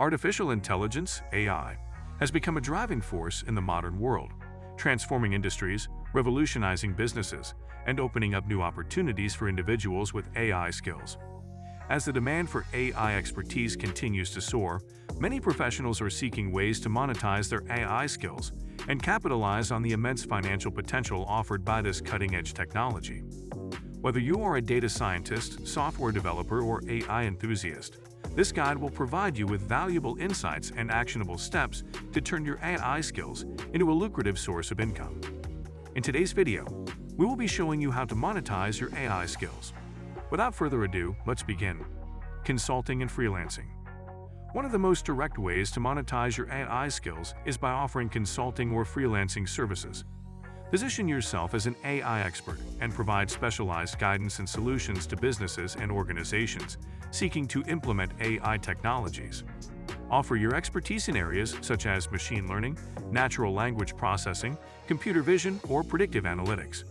Artificial intelligence, AI, has become a driving force in the modern world, transforming industries, revolutionizing businesses, and opening up new opportunities for individuals with AI skills. As the demand for AI expertise continues to soar, many professionals are seeking ways to monetize their AI skills and capitalize on the immense financial potential offered by this cutting-edge technology. Whether you are a data scientist, software developer, or AI enthusiast, this guide will provide you with valuable insights and actionable steps to turn your AI skills into a lucrative source of income. In today's video, we will be showing you how to monetize your AI skills. Without further ado, let's begin. Consulting and freelancing. One of the most direct ways to monetize your AI skills is by offering consulting or freelancing services. Position yourself as an AI expert and provide specialized guidance and solutions to businesses and organizations seeking to implement AI technologies. Offer your expertise in areas such as machine learning, natural language processing, computer vision, or predictive analytics.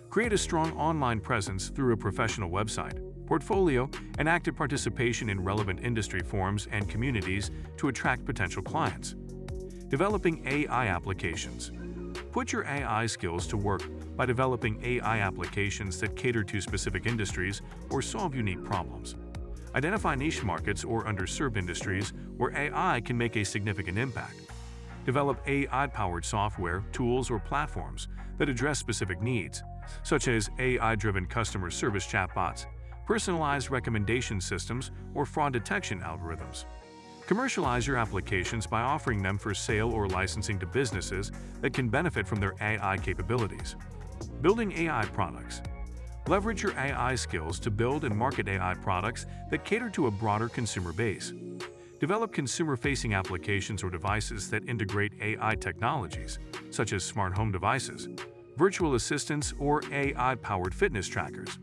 Create a strong online presence through a professional website, portfolio, and active participation in relevant industry forums and communities to attract potential clients. Developing AI applications. Put your AI skills to work by developing AI applications that cater to specific industries or solve unique problems. Identify niche markets or underserved industries where AI can make a significant impact. Develop AI-powered software, tools, or platforms that address specific needs, such as AI-driven customer service chatbots, personalized recommendation systems, or fraud detection algorithms. Commercialize your applications by offering them for sale or licensing to businesses that can benefit from their AI capabilities. Building AI products. Leverage your AI skills to build and market AI products that cater to a broader consumer base. Develop consumer-facing applications or devices that integrate AI technologies, such as smart home devices, virtual assistants, or AI-powered fitness trackers.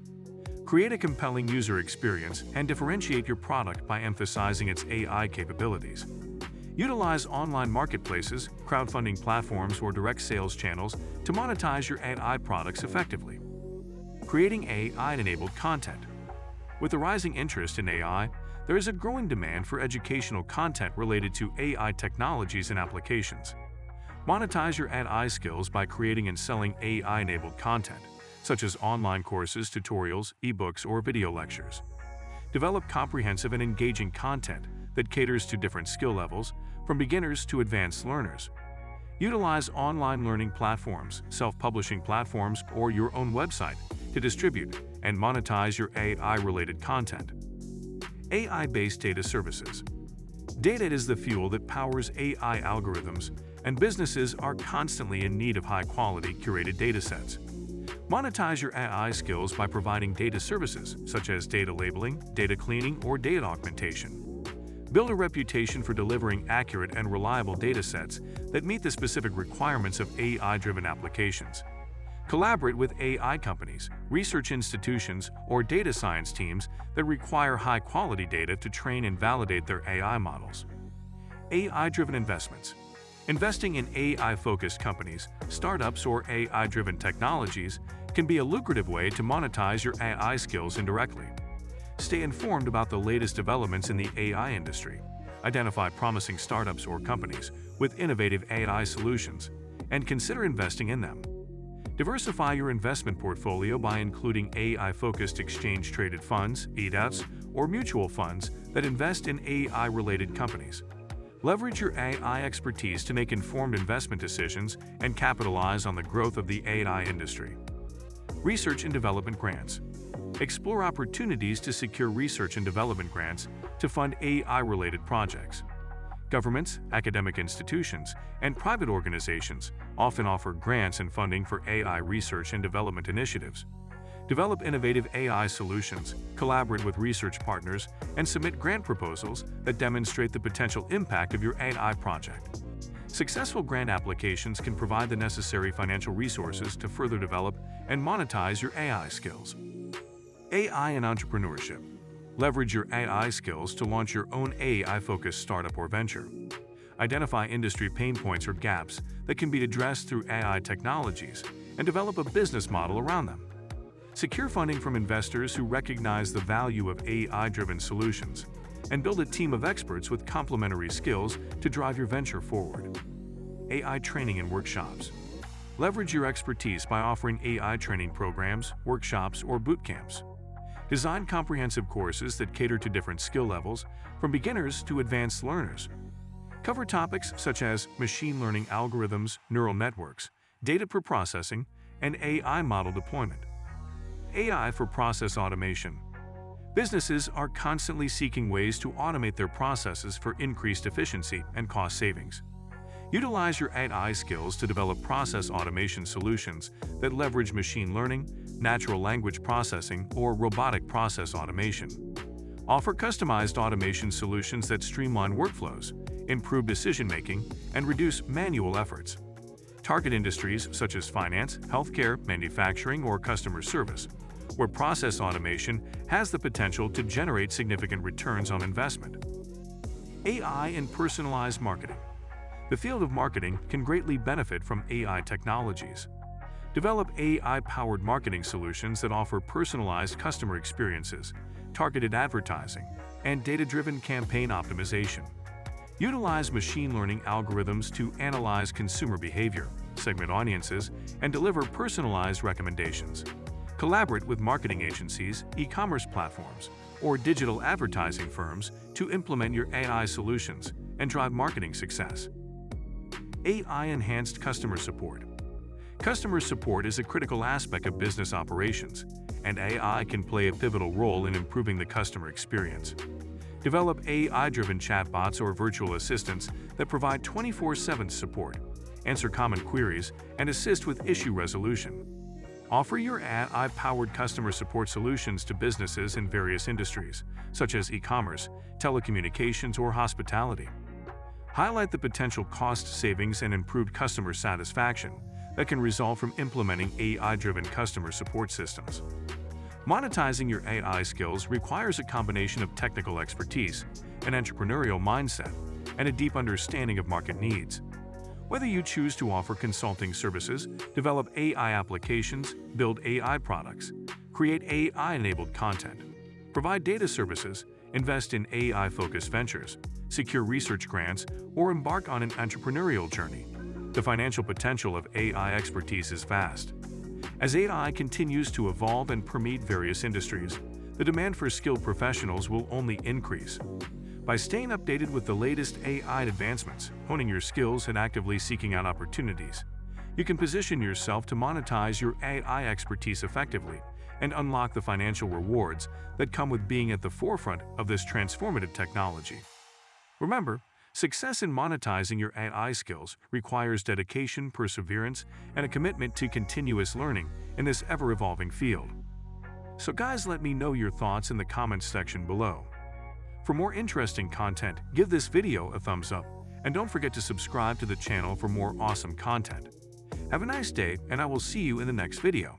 Create a compelling user experience and differentiate your product by emphasizing its AI capabilities. Utilize online marketplaces, crowdfunding platforms, or direct sales channels to monetize your AI products effectively. Creating AI-enabled content. With the rising interest in AI, there is a growing demand for educational content related to AI technologies and applications. Monetize your AI skills by creating and selling AI-enabled content, such as online courses, tutorials, ebooks, or video lectures. Develop comprehensive and engaging content that caters to different skill levels, from beginners to advanced learners. Utilize online learning platforms, self-publishing platforms, or your own website to distribute and monetize your AI-related content. AI-based data services. Data is the fuel that powers AI algorithms, and businesses are constantly in need of high-quality, curated datasets. Monetize your AI skills by providing data services such as data labeling, data cleaning, or data augmentation. Build a reputation for delivering accurate and reliable datasets that meet the specific requirements of AI-driven applications. Collaborate with AI companies, research institutions, or data science teams that require high-quality data to train and validate their AI models. AI-driven investments. Investing in AI-focused companies, startups, or AI-driven technologies can be a lucrative way to monetize your AI skills indirectly. Stay informed about the latest developments in the AI industry. Identify promising startups or companies with innovative AI solutions, and consider investing in them. Diversify your investment portfolio by including AI-focused exchange-traded funds, ETFs, or mutual funds that invest in AI-related companies. Leverage your AI expertise to make informed investment decisions and capitalize on the growth of the AI industry. Research and development grants. Explore opportunities to secure research and development grants to fund AI-related projects. Governments, academic institutions, and private organizations often offer grants and funding for AI research and development initiatives. Develop innovative AI solutions, collaborate with research partners, and submit grant proposals that demonstrate the potential impact of your AI project. Successful grant applications can provide the necessary financial resources to further develop and monetize your AI skills. AI and entrepreneurship. Leverage your AI skills to launch your own AI-focused startup or venture. Identify industry pain points or gaps that can be addressed through AI technologies and develop a business model around them. Secure funding from investors who recognize the value of AI-driven solutions. and build a team of experts with complementary skills to drive your venture forward. AI training and workshops. Leverage your expertise by offering AI training programs, workshops, or boot camps. Design comprehensive courses that cater to different skill levels, from beginners to advanced learners. Cover topics such as machine learning algorithms, neural networks, data preprocessing, and AI model deployment. AI for process automation. Businesses are constantly seeking ways to automate their processes for increased efficiency and cost savings. Utilize your AI skills to develop process automation solutions that leverage machine learning, natural language processing, or robotic process automation. Offer customized automation solutions that streamline workflows, improve decision-making, and reduce manual efforts. Target industries such as finance, healthcare, manufacturing, or customer service, where process automation has the potential to generate significant returns on investment. AI and personalized marketing. The field of marketing can greatly benefit from AI technologies. Develop AI-powered marketing solutions that offer personalized customer experiences, targeted advertising, and data-driven campaign optimization. Utilize machine learning algorithms to analyze consumer behavior, segment audiences, and deliver personalized recommendations. Collaborate with marketing agencies, e-commerce platforms, or digital advertising firms to implement your AI solutions and drive marketing success. AI-enhanced customer support. Customer support is a critical aspect of business operations, and AI can play a pivotal role in improving the customer experience. Develop AI-driven chatbots or virtual assistants that provide 24/7 support, answer common queries, and assist with issue resolution. Offer your AI-powered customer support solutions to businesses in various industries, such as e-commerce, telecommunications, or hospitality. Highlight the potential cost savings and improved customer satisfaction that can result from implementing AI-driven customer support systems. Monetizing your AI skills requires a combination of technical expertise, an entrepreneurial mindset, and a deep understanding of market needs. Whether you choose to offer consulting services, develop AI applications, build AI products, create AI-enabled content, provide data services, invest in AI-focused ventures, secure research grants, or embark on an entrepreneurial journey, the financial potential of AI expertise is vast. As AI continues to evolve and permeate various industries, the demand for skilled professionals will only increase. By staying updated with the latest AI advancements, honing your skills, and actively seeking out opportunities, you can position yourself to monetize your AI expertise effectively and unlock the financial rewards that come with being at the forefront of this transformative technology. Remember, success in monetizing your AI skills requires dedication, perseverance, and a commitment to continuous learning in this ever-evolving field. So guys, let me know your thoughts in the comments section below. For more interesting content, give this video a thumbs up, and don't forget to subscribe to the channel for more awesome content. Have a nice day, and I will see you in the next video.